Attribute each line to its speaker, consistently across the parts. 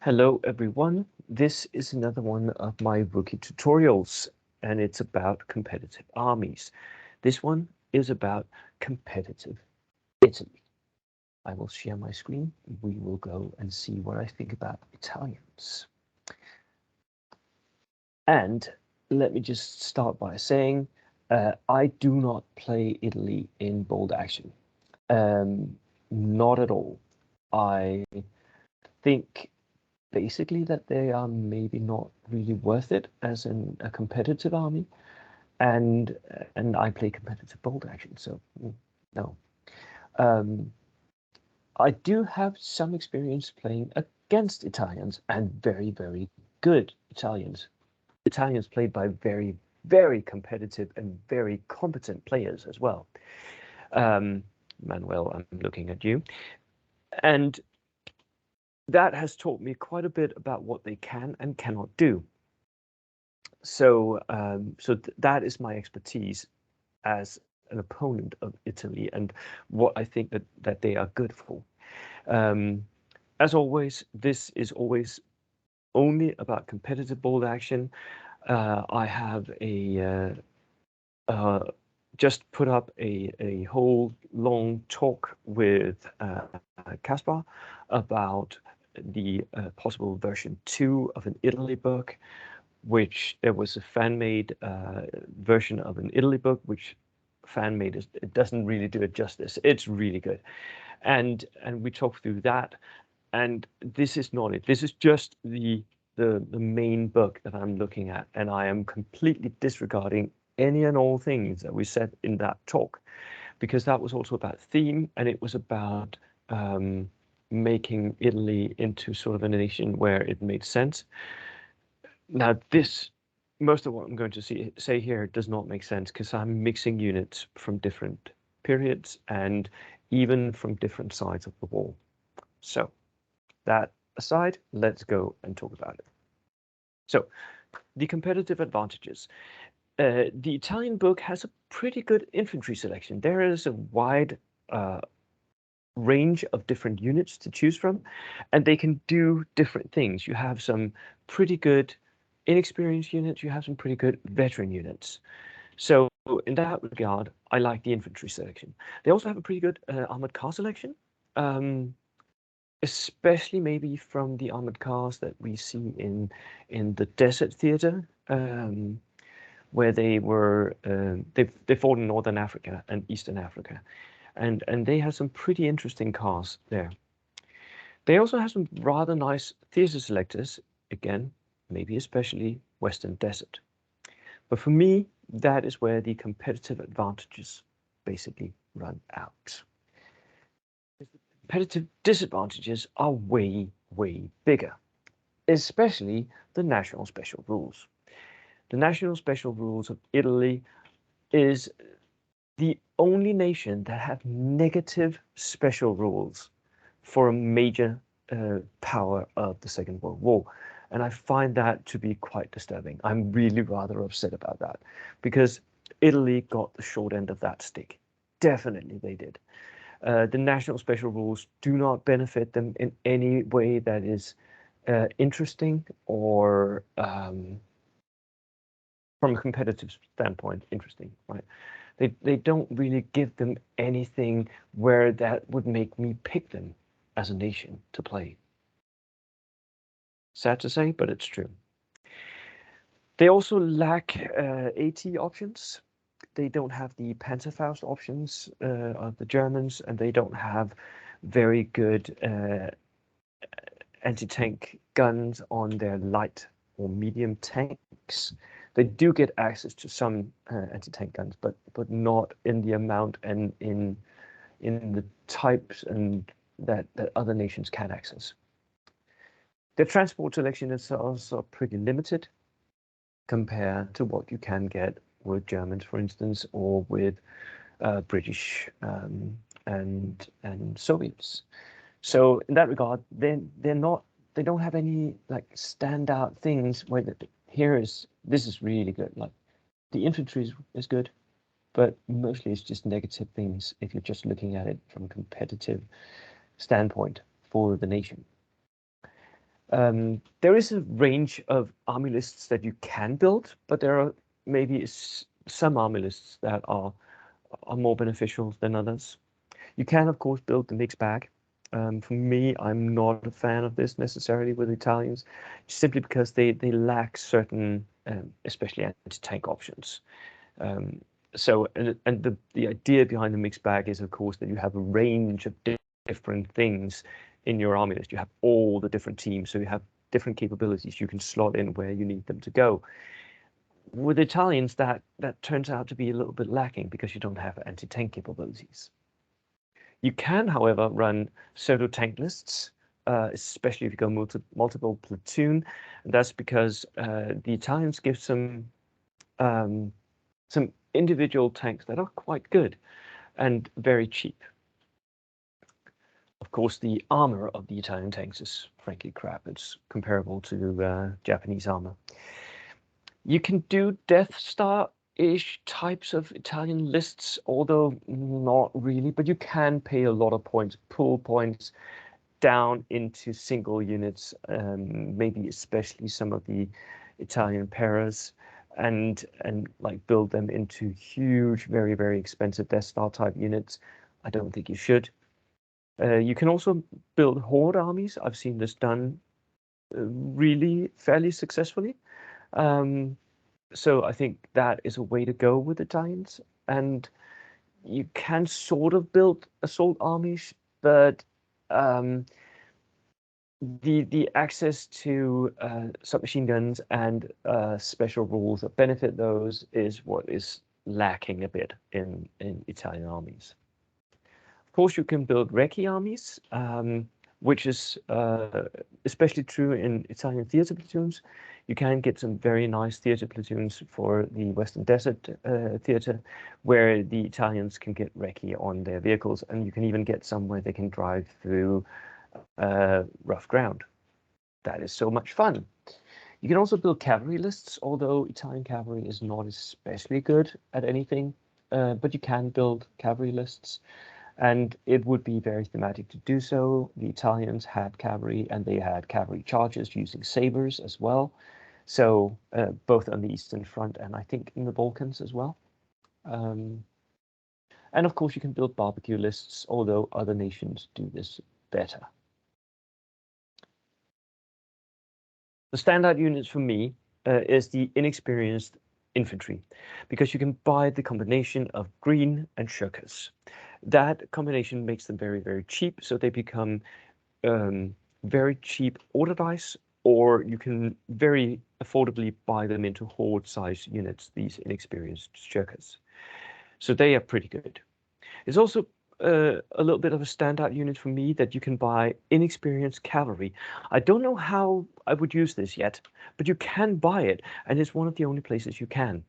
Speaker 1: Hello everyone, this is another one of my rookie tutorials and it's about competitive armies. This one is about competitive Italy. I will share my screen, we will go and see what I think about Italians. And let me just start by saying, I do not play Italy in bold action. Not at all. I think basically that they are maybe not really worth it as a competitive army, and I play competitive bolt action, so no. Um, I do have some experience playing against Italians and very good Italians. Italians played by very competitive and very competent players as well. Manuel, I'm looking at you, and that has taught me quite a bit about what they can and cannot do. So, that is my expertise as an opponent of Italy and what I think that they are good for. Um, as always, this is always only about competitive bold action. I have just put up a whole long talk with Caspar about the possible version 2 of an Italy book, which there was a fan-made version of an Italy book, which fan-made it doesn't really do it justice. It's really good, and we talked through that. And this is not it. This is just the main book that I'm looking at, and I am completely disregarding any and all things that we said in that talk, because that was also about theme, and it was about making Italy into sort of a nation where it made sense. Now, most of what I'm going to say here does not make sense because I'm mixing units from different periods and even from different sides of the wall. So that aside, let's go and talk about it. So the competitive advantages. The Italian book has a pretty good infantry selection. There is a wide range of different units to choose from, and they can do different things. You have some pretty good inexperienced units, you have some pretty good veteran units. So in that regard, I like the infantry selection. They also have a pretty good armored car selection, especially maybe from the armored cars that we see in the desert theater, where they were they fought in Northern Africa and Eastern Africa, and they have some pretty interesting cars there. They also have some rather nice theater selectors, again, maybe especially Western Desert. But for me, that is where the competitive advantages basically run out. The competitive disadvantages are way bigger, especially the national special rules. The national special rules of Italy is the only nation that have negative special rules for a major power of the Second World War. And I find that to be quite disturbing. I'm really rather upset about that because Italy got the short end of that stick. Definitely they did. The national special rules do not benefit them in any way that is interesting or from a competitive standpoint, interesting, right? They don't really give them anything where that would make me pick them as a nation to play. Sad to say, but it's true. They also lack AT options. They don't have the Panzerfaust options of the Germans, and they don't have very good anti-tank guns on their light or medium tanks. They do get access to some anti-tank guns, but not in the amount and in the types and that other nations can access. The transport selection is also pretty limited compared to what you can get with Germans, for instance, or with British and Soviets. So in that regard, they don't have any like standout things where this is really good. Like the infantry is good, but mostly it's just negative things if you're just looking at it from a competitive standpoint for the nation. There is a range of army lists that you can build, but there are maybe some army lists that are more beneficial than others. You can, of course, build the mixed bag. For me, I'm not a fan of this necessarily with Italians, simply because they lack certain, especially anti-tank options. So, and the idea behind the mixed bag is, of course, that you have a range of different things in your army list. You have all the different teams, so you have different capabilities you can slot in where you need them to go. With Italians, that turns out to be a little bit lacking because you don't have anti-tank capabilities. You can, however, run pseudo tank lists, especially if you go multiple platoon, and that's because the Italians give some individual tanks that are quite good and very cheap. Of course, the armor of the Italian tanks is frankly crap. It's comparable to Japanese armor. You can do Death Star-ish types of Italian lists, although not really, but you can pay a lot of points, pull points down into single units, maybe especially some of the Italian paras, and like build them into huge, very, very expensive Death Star type units. I don't think you should. You can also build horde armies. I've seen this done really fairly successfully. So I think that is a way to go with Italians. And you can sort of build assault armies, but the access to submachine guns and special rules that benefit those is what is lacking a bit in Italian armies. Of course, you can build recce armies, which is especially true in Italian theater platoons. You can get some very nice theater platoons for the Western Desert theater, where the Italians can get recce on their vehicles, and you can even get some where they can drive through rough ground. That is so much fun. You can also build cavalry lists, although Italian cavalry is not especially good at anything, but you can build cavalry lists. And it would be very thematic to do so. The Italians had cavalry, and they had cavalry charges using sabers as well. So both on the Eastern Front and I think in the Balkans as well. And of course, you can build barbecue lists, although other nations do this better. The standout units for me is the inexperienced infantry, because you can buy the combination of green and shirkers. That combination makes them very, very cheap, so they become very cheap order dice, or you can very affordably buy them into horde-size units, these inexperienced shirkers. So they are pretty good. It's also a little bit of a standout unit for me that you can buy inexperienced cavalry. I don't know how I would use this yet, but you can buy it, and it's one of the only places you can.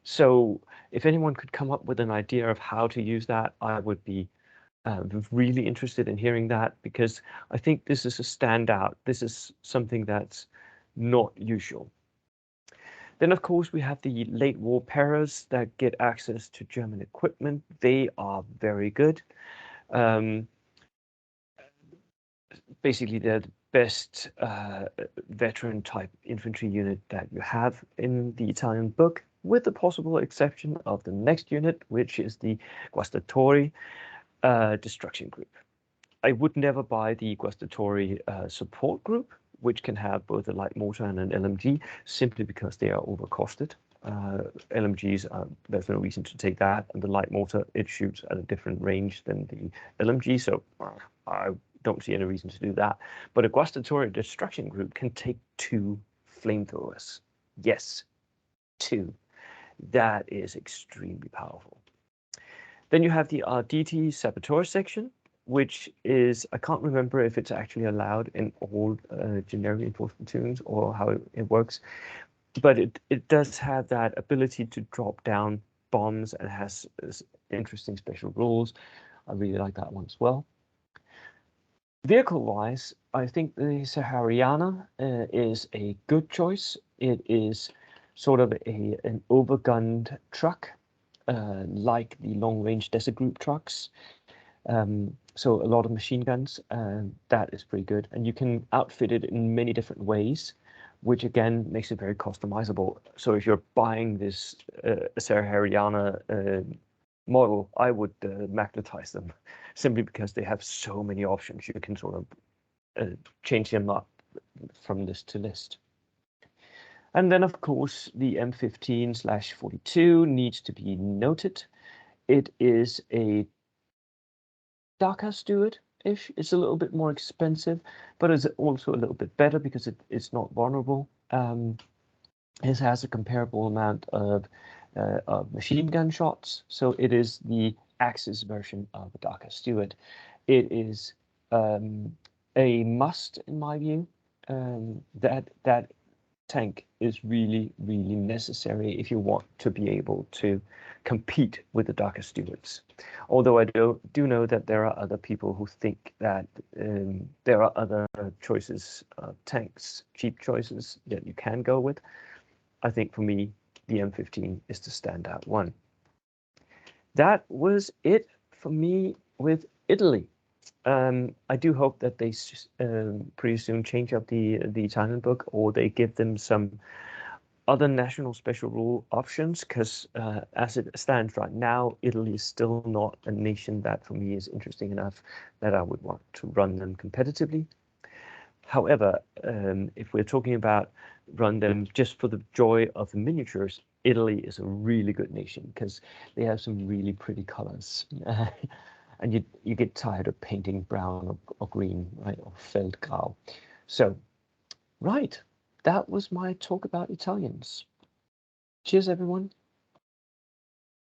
Speaker 1: So if anyone could come up with an idea of how to use that, I would be really interested in hearing that, because I think this is a standout. This is something that's not usual. Then, of course, we have the late war paras that get access to German equipment. They are very good. Basically, they're the best veteran type infantry unit that you have in the Italian book, with the possible exception of the next unit, which is the Guastatori destruction group. I would never buy the Guastatori support group, which can have both a light mortar and an LMG, simply because they are overcosted. LMGs, there's no reason to take that, and the light mortar, it shoots at a different range than the LMG, so I don't see any reason to do that. But a Guastatori destruction group can take 2 flamethrowers. Yes, 2. That is extremely powerful. Then you have the Arditi Saboteur section, which is, I can't remember if it's actually allowed in all generic enforced platoons or how it works, but it does have that ability to drop down bombs and has interesting special rules. I really like that one as well. Vehicle-wise, I think the Sahariana is a good choice. It is sort of an overgunned truck, like the long-range desert group trucks. So a lot of machine guns, and that is pretty good. And you can outfit it in many different ways, which again makes it very customizable. So if you're buying this Sarah Harriana model, I would magnetize them simply because they have so many options. You can sort of change them up from list to list. And then, of course, the M15/42 needs to be noted. It is a Dhaka Steward-ish. It's a little bit more expensive, but it's also a little bit better because it's not vulnerable. It has a comparable amount of machine gun shots, so it is the Axis version of a Dhaka Steward. It is a must in my view. That tank is really, really necessary if you want to be able to compete with the Dhaka Stewards. Although I do know that there are other people who think that there are other choices, tanks, cheap choices that you can go with. I think for me, the M15 is the standout one. That was it for me with Italy. I do hope that they pretty soon change up the Italian book, or they give them some other national special rule options, because as it stands right now, Italy is still not a nation that for me is interesting enough that I would want to run them competitively. However, if we're talking about run them just for the joy of the miniatures, Italy is a really good nation because they have some really pretty colors. And you get tired of painting brown or green, right, or Feldgrau. So, right, that was my talk about Italians. Cheers, everyone.